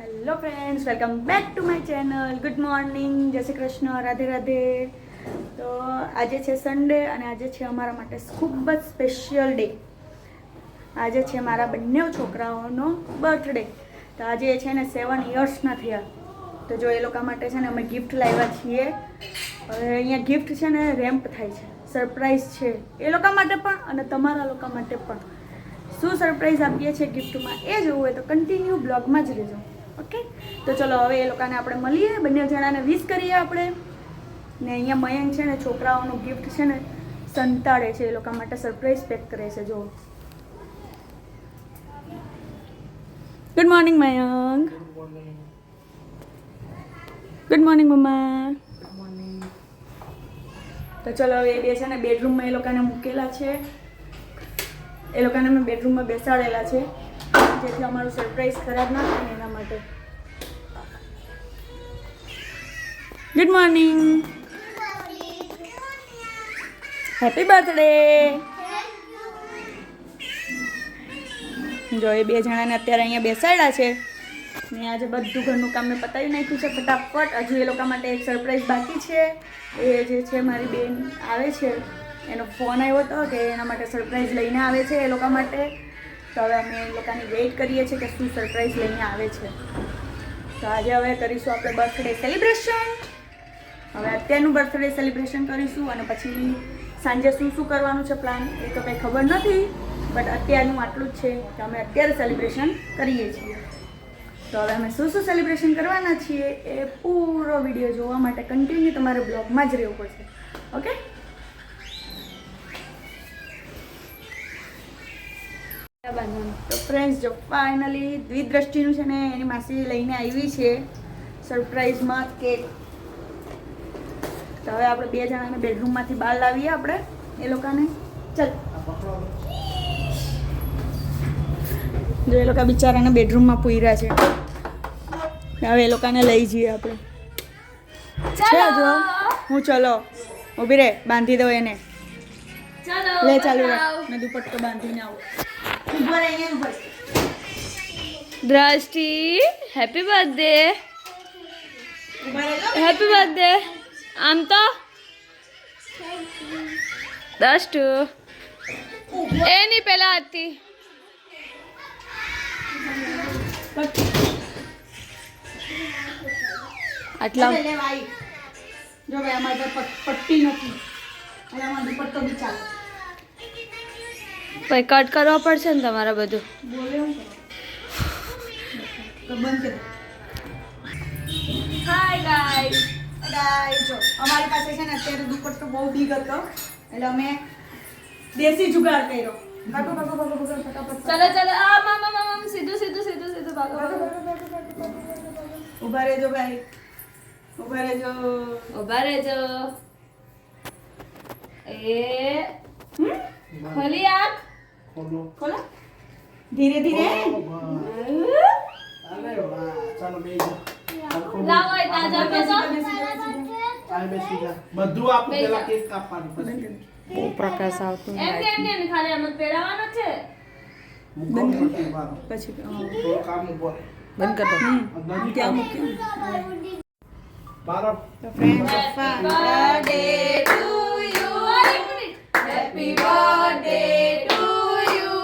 Hello friends, welcome back to my channel. Good morning, જય શ્રી કૃષ્ણ, રાધે રાધે. તો આજે છે સન્ડે અને આજે છે અમારા માટે ખૂબ જ સ્પેશિયલ ડે. આજે છે મારા બંને છોકરાઓનો બર્થડે. તો આજે છે ને 7 યર્સના થયા. તો જો એ લોકો માટે છે ને અમે ગિફ્ટ લાવ્યા છીએ. હવે અહીંયા ગિફ્ટ છે ને રેમ્પ થાય છે, સરપ્રાઈઝ છે એ લોકો માટે પણ અને તમારા લોકો માટે પણ. શું સરપ્રાઈઝ આપીએ છીએ ગિફ્ટમાં એ જોવું હોય તો કન્ટિન્યુ બ્લોગમાં જ રહેજો. ઓકે, તો ચલો હવે એ લોકોને આપણે મળીએ, બંને જણાને વિશ કરીએ આપણે. ને અહીંયા મયંક છે ને છોકરાઓનું ગિફ્ટ છે ને સંતાડે છે, એ લોકો માટે સરપ્રાઈઝ પેક કરે છે. જો good morning Mayank. Good morning mamma. તો ચલો હવે એ બે છે ને બેડરૂમમાં એ લોકોને મૂકેલા છે. એ લોકોને મેં બેડરૂમમાં બેસાડેલા છે જેથી અમારું સરપ્રાઈઝ ખરાબ ના થાય ને એના માટે. Good morning, happy birthday. જો એ બે જણાને અત્યારે અહીંયા બેસાડ્યા છે ને આજે બધું ઘરનું કામ મેં પતાવી નાખ્યું છે ફટાફટ. હજુ એ લોકો માટે એક સરપ્રાઈઝ બાકી છે. એ જે છે મારી બેન આવે છે, એનો ફોન આવ્યો હતો કે એના માટે સરપ્રાઈઝ લઈને આવે છે એ લોકો માટે. તો હવે અમે એ લોકોની વેઇટ કરીએ છીએ કે શું સરપ્રાઈઝ લઈને આવે છે. તો આજે હવે કરીશું આપણે બર્થડે સેલિબ્રેશન. હવે અત્યારનું બર્થડે સેલિબ્રેશન કરીશું અને પછી સાંજે શું શું કરવાનું છે પ્લાન એ તો કંઈ ખબર નથી, બટ અત્યારનું આટલું જ છે કે અમે અત્યારે સેલિબ્રેશન કરીએ છીએ. તો હવે અમે શું શું સેલિબ્રેશન કરવાના છીએ એ પૂરો વિડીયો જોવા માટે કન્ટિન્યુ તમારે બ્લોગમાં જ રહેવું પડશે. ઓકે, તો ફ્રેન્ડ્સ જો ફાઇનલી દ્વિદ્રષ્ટિનું છે ને એની માસી લઈને આવી છે સરપ્રાઈઝમાં કેક. તો હવે આપણે બે જણાને બેડરૂમમાંથી બહાર લાવીએ આપણે એ લોકોને. ચાલ, જો એ લોકો બિચારાને બેડરૂમમાં પૂર્યા છે. હવે એ લોકોને લઈ જઈએ આપણે. છે જો હું ચલો ઊભી રે, બાંધી દો એને. લે ચાલુ રાખ, મેં દુપટ્ટો બાંધીને આવું. દ્રષ્ટિ, હેપી બર્થડે. Happy birthday. આમ તો દસ્ટુ એની પેલા હતી. આટલા જો ભાઈ અમારે પટ્ટી નથી અને અમારો દુપટ્ટો બી ચાલે. પછી કટ કરવો પડશે ને તમારે બધું. બોલે હું તો બંધ કરી. હાય ગાઈસ, જો અમારી પાસે છે ને અત્યારે દુપટ્ટો બહુ બિગ હતો એટલે અમે દેશી જુગાડ કર્યો. ભાગો ભાગો ભાગો ભાગો ફટાફટ. ચલો ચલો, આ મમ સીધું સીધું સીધું સીધું ભાગો. ઊભા રહેજો ભાઈ, ઊભા રહેજો. ઉભા રહેજો. એ ખોલી આંખ. ખોલો ધીરે ધીરે. લાવો એ તાજા પેસો. બધું આપું પેલા કેક કાપવાનું પછી બહુ પ્રકાશ આવતો એમ ખાલી આમ પહેરાવાનો છે. પછી કામ ઉપર બંધ કર દો. ત્યાં મૂક્યું. બારો તો friends, birthday to you. Happy birthday to you.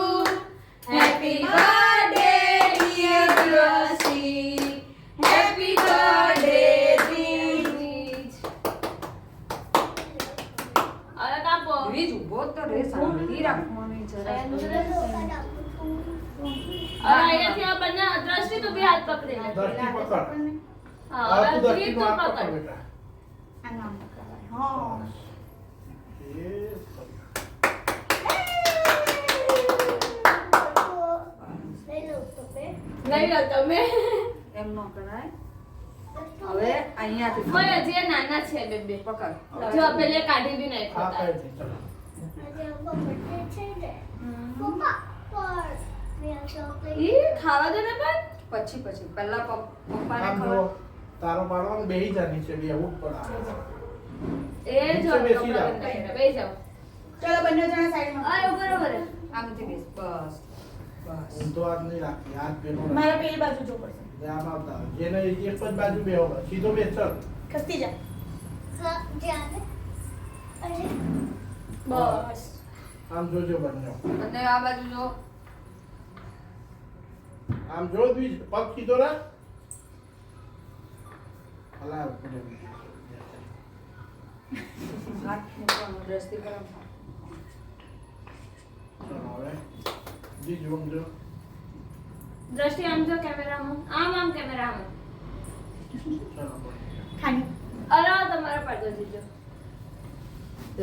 Happy birthday dear Drishti. Happy birthday Dwij. હવે કાપો. દ્વિજ ઉભો તો રે, શાંતિ રાખવાની જરા. અહીંયાથી આ બંને દ્રષ્ટિ તું બી હાથ પકડી લે. દર્શી પકડ. હા, આ હવે તું દ્વિજ દર્શી તું નો હાથ પકડ. પકડ બેટા. આ નામ પકડાય. હા, એ લઈ લો તમે. એમ ન કરાય. હવે અહીંયાથી મને જે નાના છે બે પકડ. જો પેલે કાઢી બી આ નાખ્યો. કરેથી ચલો. ઈ ખાવા દે ને પણ. પછી પહેલા પપ્પાને આમ ખબર. જો તારો પાડવાનો બેહી જા નીચે બેહવું જ પડે. એ જો નીચે બેસી જાઓ. બેસી જાઓ. ચલો બંને જણા સાઈડમાં. આ બરોબર આમથી બેસ. બસ બસ. હું તો આજ નહીં રાખતી, હાથ પેલો રાખ. મારે પેલી બાજુ જોવું પડશે. આમ આવતા જેને એક જ બાજુ બેહો સીધો બેસ ચલ ખસી જા બસ આમ જોજો બંને બંને આ બાજુ જો. આમ જો દ્વિજ પગ સીધો રાખ હલાવ પડે હાથ મૂકવાનો, દ્રષ્ટિ ગરમ થાય. ચલો હવે દ્વિજ ઊંઘજો દ્રષ્ટિ આમ જો કેમેરામાં, આમ કેમેરામાં. ચલો ખાની અરે તમારો પડદો જીજો.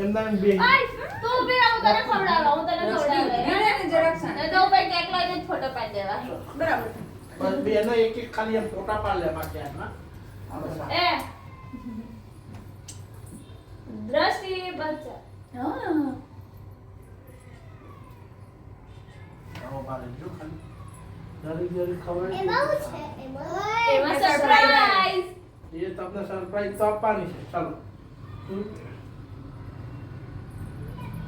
એમના એમ બે આય, તું ઊભી રહો, હું તને ખવડાવવા, હું તને દ્રષ્ટિ ખવડાવવા. ને જરાક શાંત. નહીં તો ઉપર કેક લઈને જ ફોટો પાડી દેવા. બરાબર બસ બે ને એક એક ખાલી એમ ફોટા પાડ લે બાકી આના એ દ્રષ્ટિ બચ્ચા. હા આવો પાડે જો ખાલી જરી ખબર એમાં સરપ્રાઈઝ. એ તમને સરપ્રાઈઝ તો આપવાની છે ચાલો તું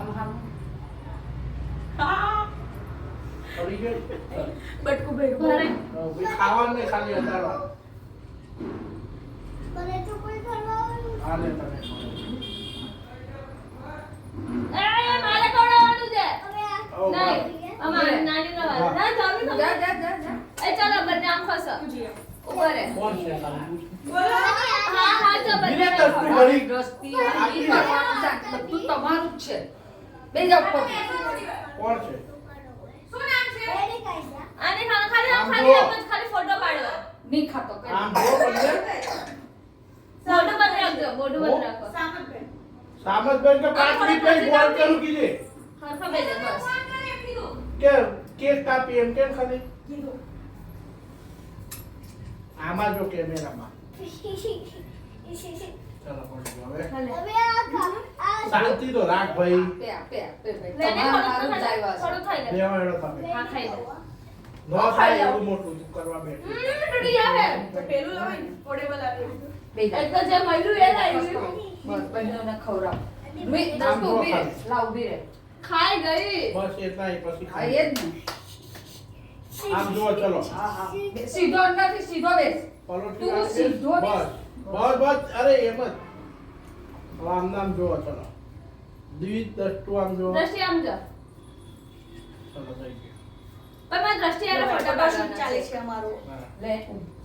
આમ આમ. પડી ગઈ બટકું ભેગું ભરે. ભાઈ ખાવાનું નહીં ખાલી ઉતારવાનું હા લે તમે એ મારે ખવડાવવાનું છે. આવો નહીં, અમારે નાની નવાજ. ના, જાવી જા ખબર. જા જા જા. એ ચાલો બંને આમ ખસો. ઉભો રહે. કોણ છે ખાલી હા, જો બંને ધીરે આમ કરતું ખવડાવો. વળી. દ્રષ્ટિ આની કરવાનું શાંત. બધું તમારું જ છે. બે જાવ ઉપર. કોણ છે આને ખાલી આમ ખાલી જો. આમ જ ખાલી ફોટો પાડવા. નહીં ખાતો કઈ. આમ જો બંને મોઢું બંધ રાખજો, મોઢું બંધ રાખો. સામતભાઈ કે 5 મિનિટ પછી બોલ કરું કીધે હરખા બેસે બસ. કે કેક કાપી એમ કેમ ખાલી આમાં જો કેમેરામાં ચલો પડી ગયો હવે શાંતિ તો રાખ ભાઈ પે પે પે પે. લઈને તમારું થોડું સારું જ આવ્યા છે. થોડું ખાઈ લે. લેવા એડો તમે હા, ખાઈ લે. ન થાય એવું મોટું તું કરવા બેઠું તૂટી જાવે. પેલું લવાય ને પોડેબલ આવે બે એક જાવ. તો જે મળ્યું એ લાવ્યું. બસ બંનેને ખવડાવ. દોસ્તો ઊભી રહે. લાવ ઊભી રહે. ખાઈ ગઈ. બસ એટલા ય પછી હા, એ ખાઈ જ ને. આમ જુઓ ચલો હા હા. સીધો નથી, સીધો બેસ. પલોઠી તું રાખી સીધો બસ બેસ. બસ અરે એમ જ હવે આમ નામ જુઓ ચલો દ્વિજ દસ્તુ આમ જુઓ દ્રષ્ટિ આમ જો. ચલો થઈ ગયું પણ મારી દ્રષ્ટિ યાર ફોટો ફોટોશૂટ પાડવાના ચાલે છે. છે અમારો હા. લે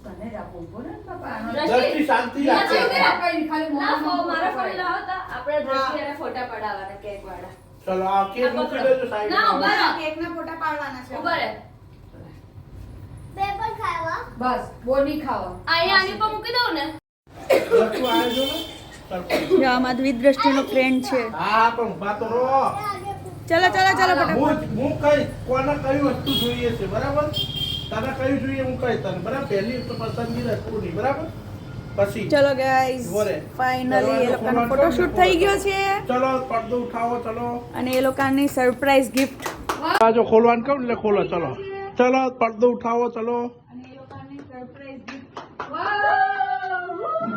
તને જ આપો ઊભો રહે ને બાપા. આનો દ્રષ્ટિ શાંતિ રાખે નથી ઉભી રહે. કઈ ખાલી ના, મોઢામાં મારો ફોટો ફોન લાવો તો આપણે દ્રષ્ટિ હા. યાર ફોટા પડાવવાના કેક વાળા. ચલો આ કેક આ મૂકી પકડો. દેજો સાઈડ ના, ઉભા રહો. કેકના ફોટા પાડવાના છે ઉભા રહે. બસ બહુ નહીં ખાવા. અહીંયા આની પર મૂકી દઉં ને. દસ્તુ આવે જો ને સરપ્રાઈઝ. જો આમાં દ્વિજ દ્રષ્ટિનો ફ્રેન્ડ છે હા પણ ઊભા તો રહો ચલો ચલો ચલો ફટાફટ હું કઈ કોને કઈ વસ્તુ જોઈએ છે બરાબર તને કયું જોઈએ હું કઈ તને બરાબર પહેલી તો પસંદગી રાખવું નહીં બરાબર પછી ચલો ગાઈઝ બોલે. ફાઇનલી એ લોકોનો ફોટોશૂટ થઈ ગયો છે ચલો પડદો ઉઠાવો ચલો અને એ લોકોની સરપ્રાઈઝ ગિફ્ટ આ જો ખોલવાનું કહું એટલે ખોલો ચલો ચલો પડદો ઉઠાવો ચલો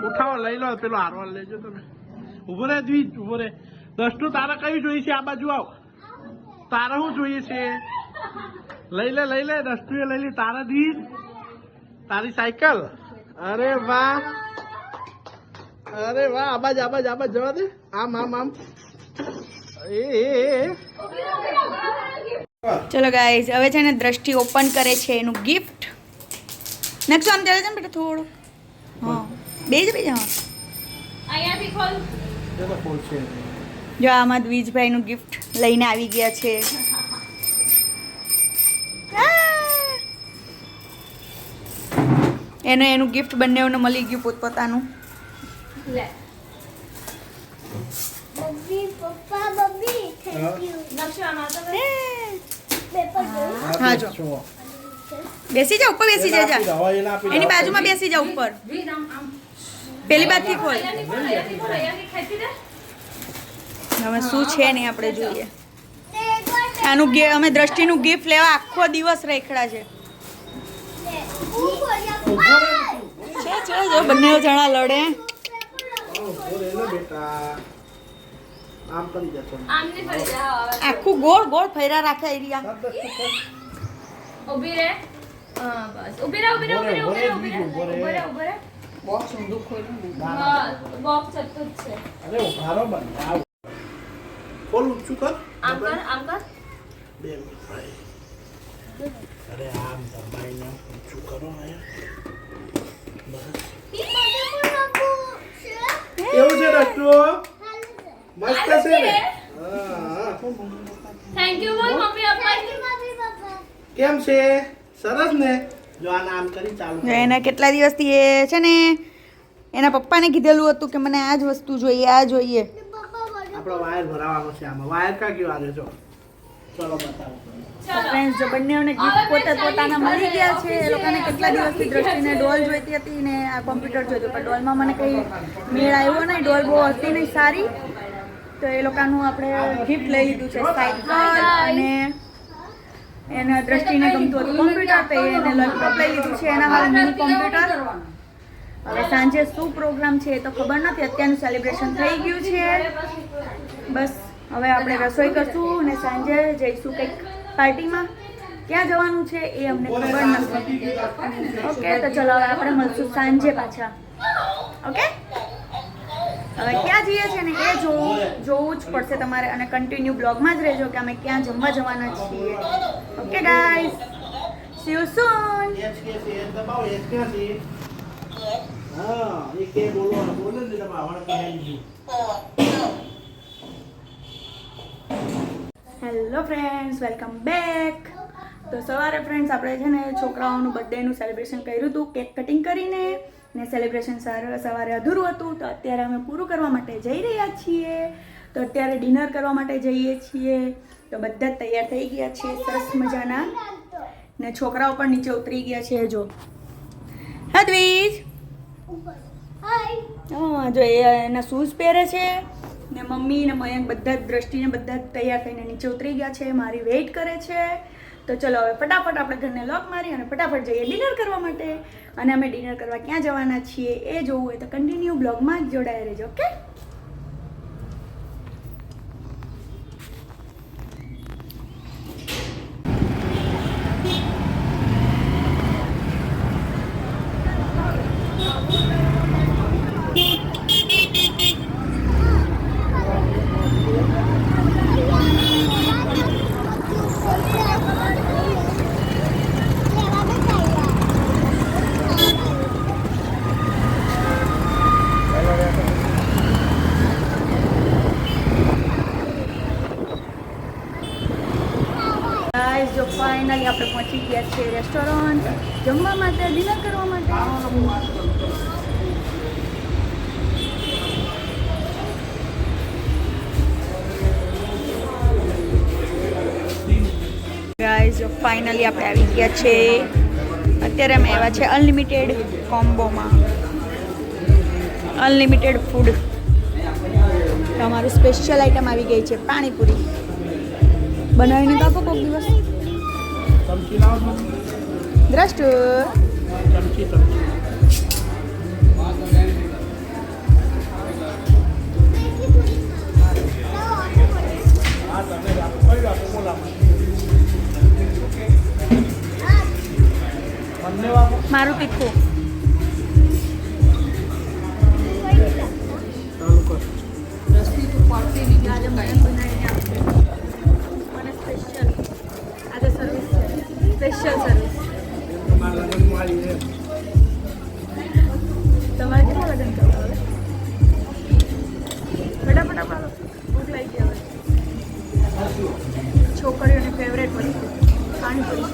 ઉઠાવો લઈ લો પેલો હારવાર લેજો તમે ઉભો રે દ્વિજ ઉભો રે દસ્તુ તારે કયું જોઈએ છે આ બાજુ આવ તારે શું જોઈએ છે લઈ લે દસ્તુએ લઈ લે તારા દ્વિજ તારી સાયકલ અરે વાહ આબાજ જવા દે આમ એ ચલો ગાઈઝ હવે છે ને દ્રષ્ટિ ઓપન કરે છે એનું ગિફ્ટ નકશો આમ ચાલે છે ને બેટા થોડું હા બેજ હા અહીંયાથી ખોલ. જો આમાં દ્વિજભાઈનું ગિફ્ટ લઈને આવી ગયા છે એનું ગિફ્ટ બંનેઓને મળી ગયું પોતપોતાનું લે. નકશો આમાં તો લે. હા જો બેસી જા ઉપર બેસી જા એની બાજુમાં બેસી જા ઉપર વીર આમ આમ. પેલી બાજુથી ખોલ અહીંયાથી ખોલ, અહીંયાથી ખોલ, અહીંયાથી ખેંચી દે. હવે શું છે ને આપણે જોઈએ આનું અમે દ્રષ્ટિનું ગિફ્ટ લેવા આખો દિવસ રેખડા છે જો બંને જણા લડે આમ કરી જતો આમની ફરી જા હવે. આખું ગોળ ગોળ ફેરા રાખે એરિયા ઊભી રહે. હા બસ ઊભી રહો ઊભી રહો ઊભી રહો ઊભી રહો ઊભી રહો ઊભી રહો બોક્સ ઊંધું ખોલ્યું ને. બસ બોક્સ જતું જ છે અરે ઉભારો બંધ આવ ખોલ ઊંચું કર આમ કર આમ કર 2 મિનિટ ભાઈ અરે આમ દબાઈને ઊંચું કરો અહીંયા કેવું છે ડસ્ટુ મસ્ત છે ને હા થેન્ક યુ બોલ મમ્મી પપ્પા કેમ છે સરસ ને જો આ નામ કરી ચાલુ જો એના કેટલા દિવસથી એ છે ને એના પપ્પાને કીધેલું હતું કે મને આ જ વસ્તુ જોઈએ આ જોઈએ. આપણો વાયર ભરાવાનો છે આમાં વાયર કા ક્યું આને જો ચલો બતાવો ફ્રેન્ડ્સ જો બંનેઓને ગિફ્ટ પોતાના મળી ગયા છે. એ લોકોને કેટલા દિવસથી દ્રષ્ટિને ડોલ જોઈતી હતી ને આ કોમ્પ્યુટર જોઈતું પણ ડોલમાં મને કંઈ મેળ આવ્યો નહીં. ડોલ બહુ હતી નહીં સારી તો એ લોકોનું આપણે ગિફ્ટ લઈ લીધું છે સાયકલ અને એને દ્રષ્ટિને ગમતું હતું કોમ્પ્યુટર તો એને લેપટોપ લઈ લીધું છે એના હાલ મિની કોમ્પ્યુટર. હવે સાંજે શું પ્રોગ્રામ છે એ તો ખબર નથી. અત્યારનું સેલિબ્રેશન થઈ ગયું છે. બસ હવે આપણે રસોઈ કરશું અને સાંજે જઈશું કંઈક પાર્ટીમાં. ક્યાં જવાનું છે એ અમને ખબર નથી. ઓકે તો ચલો હવે આપણે મળશું સાંજે પાછા. ઓકે હવે ક્યાં જઈએ છીએ ને એ જોવું જ પડશે તમારે અને કન્ટિન્યુ બ્લોગમાં જ રહેજો કે અમે ક્યાં જમવા જવાના છીએ. ઓકે ગાઈઝ સી યુ સૂન. દબાવો એસ ક્યાંથી હા એ કે બોલો બોલો ને દબાવવાનું કહે દીધું. Hello friends welcome back. તો સવારે ફ્રેન્ડ્સ આપણે છે ને છોકરાઓનું બર્થડેનું સેલિબ્રેશન કર્યું હતું કેક કટિંગ કરીને ને સેલિબ્રેશન સવારે અધૂરું હતું તો અત્યારે અમે પૂરું કરવા માટે જઈ રહ્યા છીએ. તો અત્યારે ડિનર કરવા માટે જઈએ છીએ. તો બધા જ તૈયાર થઈ ગયા છે સરસ મજાના ને છોકરાઓ પણ નીચે ઉતરી ગયા છે. જો હદવીજ હા જો એના શૂઝ પહેરે છે ને મમ્મી ને મયંક બધા જ દ્રષ્ટિને બધા જ તૈયાર થઈને નીચે ઉતરી ગયા છે. મારી વેઇટ કરે છે. તો ચલો હવે ફટાફટ આપણે ઘરને લોક મારી અને ફટાફટ જઈએ ડિનર કરવા માટે. અને અમે ડિનર કરવા ક્યાં જવાના છીએ એ જોવું હોય તો કન્ટિન્યુ બ્લોગમાં જ જોડાઈ રહેજો. ઓકે ગાઈસ જો ફાઇનલી આપણે પહોંચી ગયા છીએ રેસ્ટોરન્ટ જમવા માટે ડિનર કરવા માટે. ગાઈસ જો ફાઇનલી આપણે આવી ગયા છે. અત્યારે અમે આવ્યા છે અનલિમિટેડ કોમ્બોમાં અનલિમિટેડ ફૂડ. તમારું સ્પેશિયલ આઈટમ આવી ગઈ છે પાણીપુરી. બનાવીને તો આપો કોઈક દિવસ. ચમચી લાવો દ્રષ્ટુ ચમચી હા તમે આપો કઈ આપો બોલાવો બંને આપો મારું તીખું ચાલુ કર રસની તું પડતી નહીં આજે મને બનાવીને આપશે. મને સ્પેશિયલ આજે સર્વિસ છે સ્પેશિયલ સર્વિસ. તમારા લગ્નમાં આવી છે તમારે કેટલા લગ્ન કરવા હવે ફટાફટ આપો ભૂખ લાગી ગઈ હવે. છોકરીઓની ફેવરેટ વસ્તુ પાણીપુરી.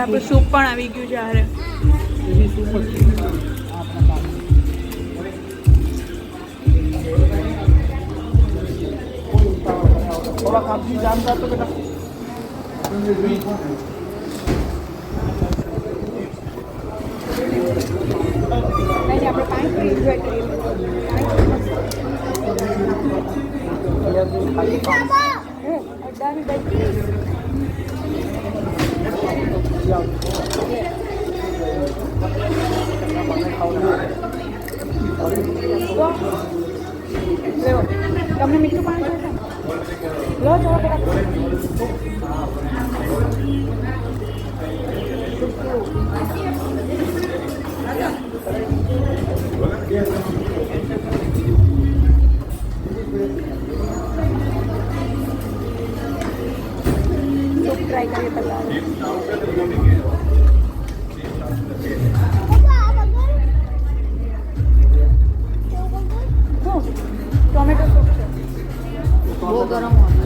આપણું સૂપ પણ આવી ગયું છે હારે. એની સુપર થોડા કાપી જામતા તો બેટા આપણે પાણીપુરી એન્જોય કરીએ. અડધાની બધી લેવો તમને મીઠું પાણી જોઈશે લો ચલો બેટા સૂપ ટ્રાય કરીએ પહેલાં ટોમેટો સૂપ છે બહુ ગરમ હોય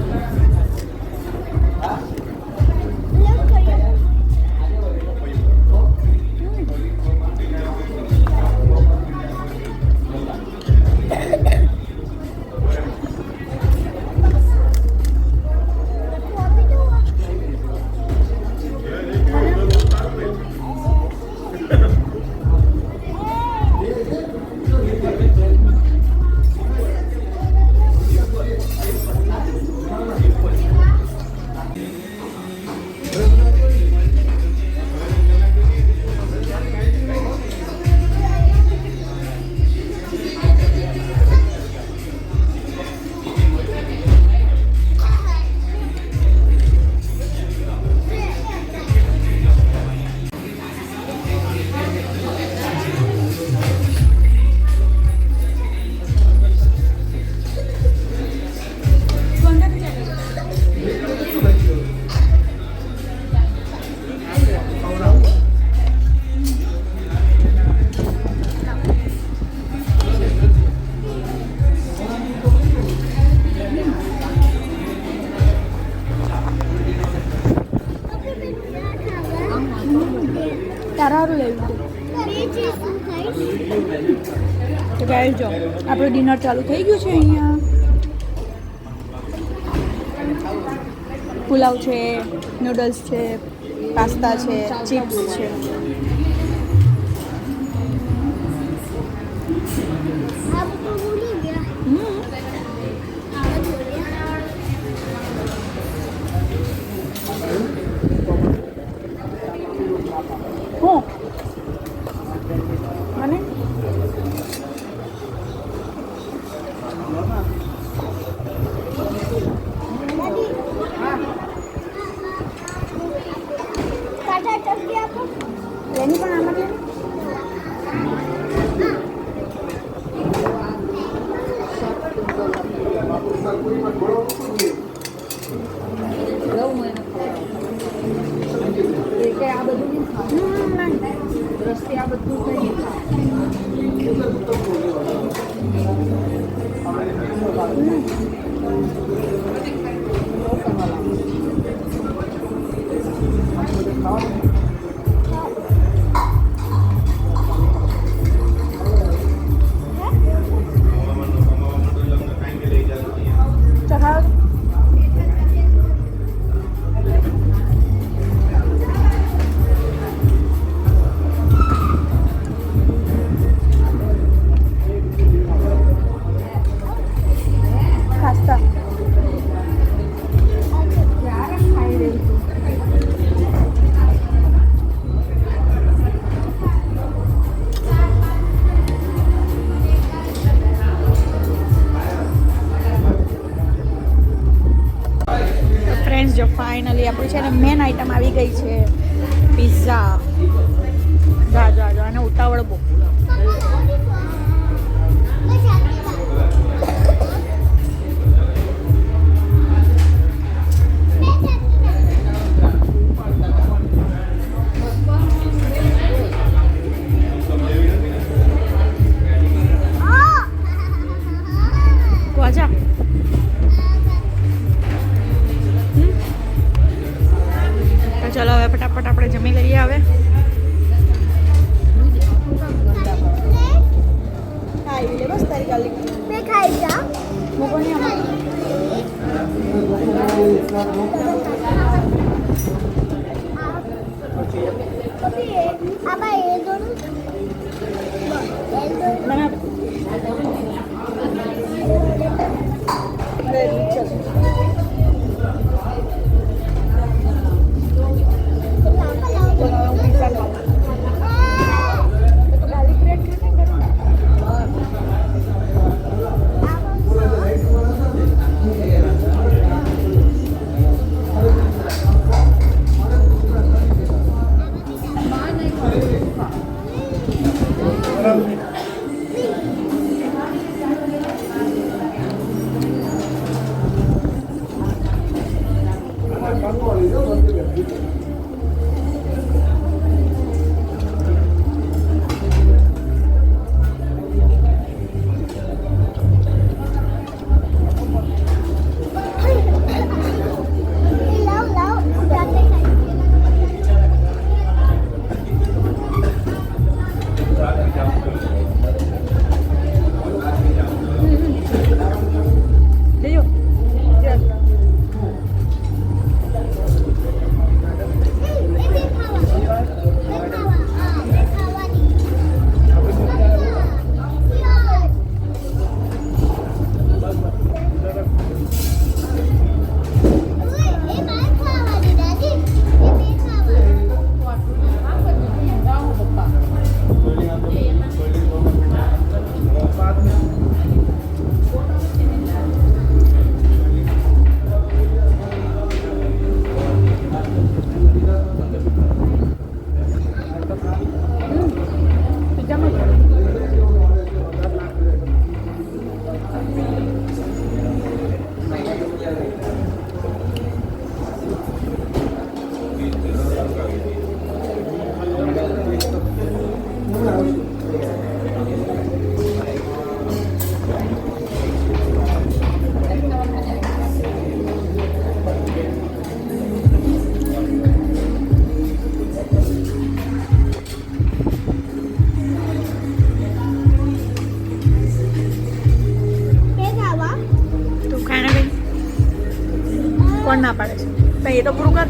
તારારું લેવું તો ગાઈસ જો આપણું ડિનર ચાલુ થઈ ગયું છે અહીંયા પુલાવ છે નૂડલ્સ છે પાસ્તા છે ચિપ્સ છે હું મને લેની પણ આમાં લેની આ બધું નહીં ખાવાનું રસ્તે આ બધું કઈ ચખાવ પાસ્તા ખાઈ રહી છું ફ્રેન્ડ્સ જો ફાઇનલી આપણું છે ને મેન આઈટમ આવી ગઈ છે પિઝા જા જા જા અને ઉતાવળ બહુ વાજા તો ચલો હવે ફટાફટ આપણે જમી લઈએ હવે ખાઈ લે બસ તારી ગાલી मैं खाई जा મૂકો નહીં અમારે अब ये दोनों બના અરે ચલ તો હવે હું પિઝા ખાઉં તો ગાર્લિક બ્રેડ ખાને ગરમ કોણ ના પાડે છે તો એ તો પૂરું કર.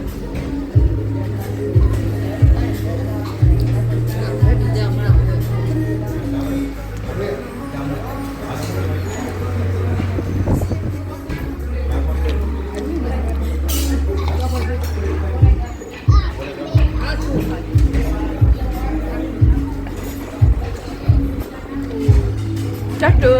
બીજા હમણાં ચટ્ટુ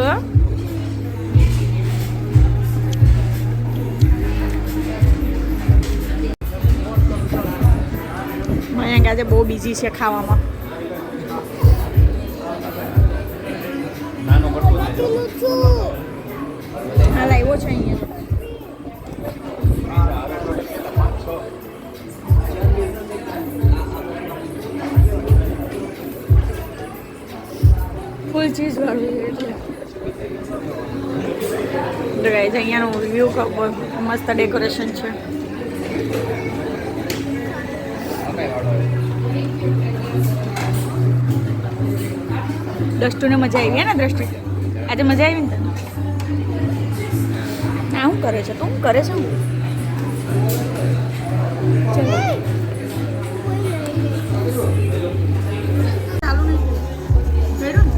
મયંક આજે બહુ બિઝી છે ખાવામાં. પીલું છું. હા લાવ્યો છે અહીંયા. ફૂલ ચીઝ વાળું છે એટલે તો ગાઈઝ અહીંયાનું વ્યૂ મસ્ત ડેકોરેશન છે. દ્રષ્ટુને મજા આવી ને દ્રષ્ટિ આજે મજા આવી ને તને? આ શું કરે છે તું? શું કરે છે? ચલો ચાલુ નહીં કર્યું ને?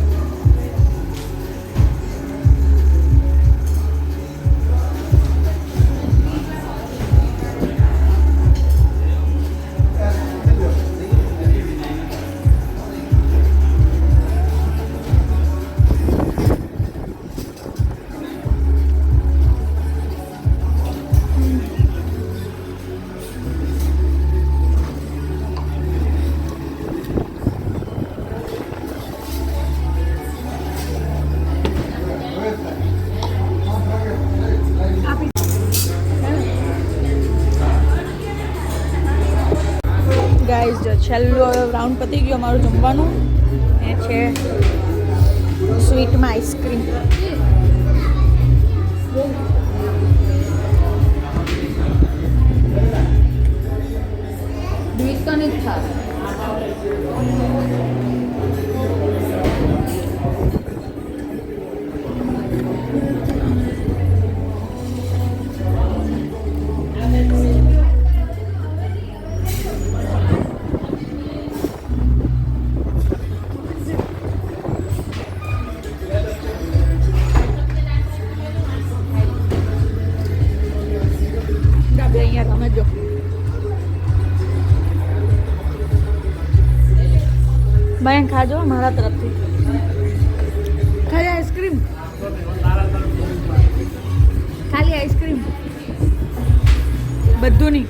ગાઈઝ જો છેલ્લો રાઉન્ડ પતી ગયો અમારું જમવાનું એ છે સ્વીટમાં આઈસ્ક્રીમ. ડિસ્કનેક્ટ થાય ડાબે અહીંયા તમે જો બહેન ખાજો મારા તરફથી. ખાલી આઈસ્ક્રીમ, ખાલી આઈસ્ક્રીમ, બધું નહીં.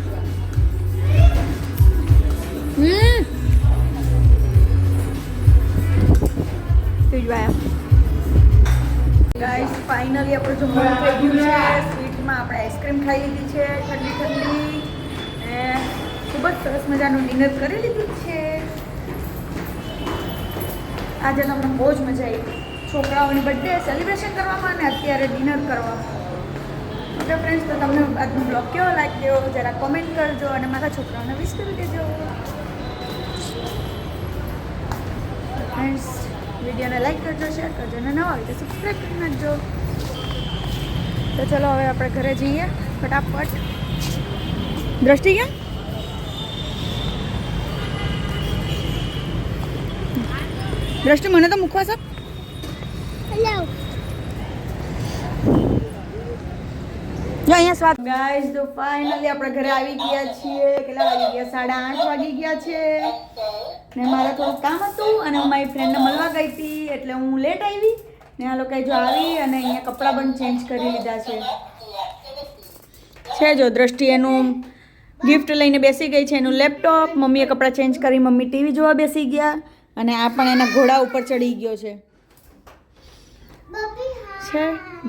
ગાઈસ ફાઇનલી આપણું જમવાનું થઈ ગયું છે. સ્વીટમાં આપણે આઈસ્ક્રીમ ખાઈ લીધી છે ઠંડી ઠંડી ને ખૂબ જ સરસ મજાનું ડિનર કરી લીધું છે. આજે તો અમને બહુ જ મજા આવી છોકરાઓની બર્થડે સેલિબ્રેશન કરવામાં અને અત્યારે ડિનર કરવામાં. ઓકે ફ્રેન્ડ્સ, તો તમને આજનો બ્લોગ કેવો લાગ્યો જરા કોમેન્ટ કરજો અને મારા છોકરાઓને વિશ કરી દેજો. ફ્રેન્ડ્સ, વિડીયોને લાઈક કરજો, શેર કરજો અને નવા હોય તો સબસ્ક્રાઈબ કરી નાખજો. તો ચલો હવે આપણે ઘરે જઈએ ફટાફટ. દ્રષ્ટિ ક્યાં? દ્રષ્ટિ મને તો મૂકવા સર. હેલો. જો અહીંયા સ્વાદ. ગાઈસ, તો ફાઇનલી આપણે ઘરે આવી ગયા છીએ. કેટલા વાગી ગયા? 8:30 વાગી ગયા છે ને મારે થોડું કામ હતું અને હું મારી ફ્રેન્ડને મળવા ગઈ હતી એટલે હું લેટ આવી ને આ લોકોએ જો આવી અને અહીંયા કપડાં પણ ચેન્જ કરી લીધા છે. જો દ્રષ્ટિ એનું ગિફ્ટ લઈને બેસી ગઈ છે, એનું લેપટોપ. મમ્મીએ કપડાં ચેન્જ કરી, મમ્મી ટીવી જોવા બેસી ગયા અને આ પણ એના ઘોડા ઉપર ચડી ગયો છે.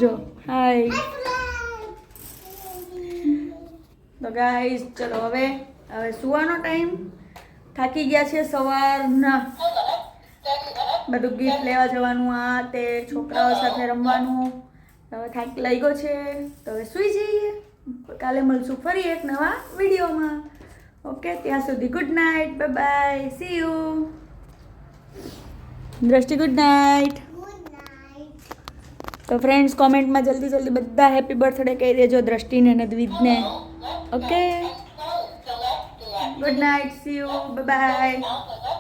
જો હાય. તો ગાઈસ ચલો હવે સુવાનો ટાઈમ. થાકી ગયા છે સવારના, બધું ગિફ્ટ લેવા જવાનું, આ તે છોકરાઓ સાથે રમવાનું. હવે થાક લાગ્યો છે તો હવે સૂઈ જઈએ. કાલે મળશું ફરી એક નવા વિડીયોમાં. ઓકે, ત્યાં સુધી good night, bye bye, see you. Drishti good night. Good night. તો ફ્રેન્ડ્સ કોમેન્ટમાં જલ્દી બધા હેપી બર્થડે કહી દેજો દ્રષ્ટિને અને દ્વિજને. Okay, good night, see you, bye by.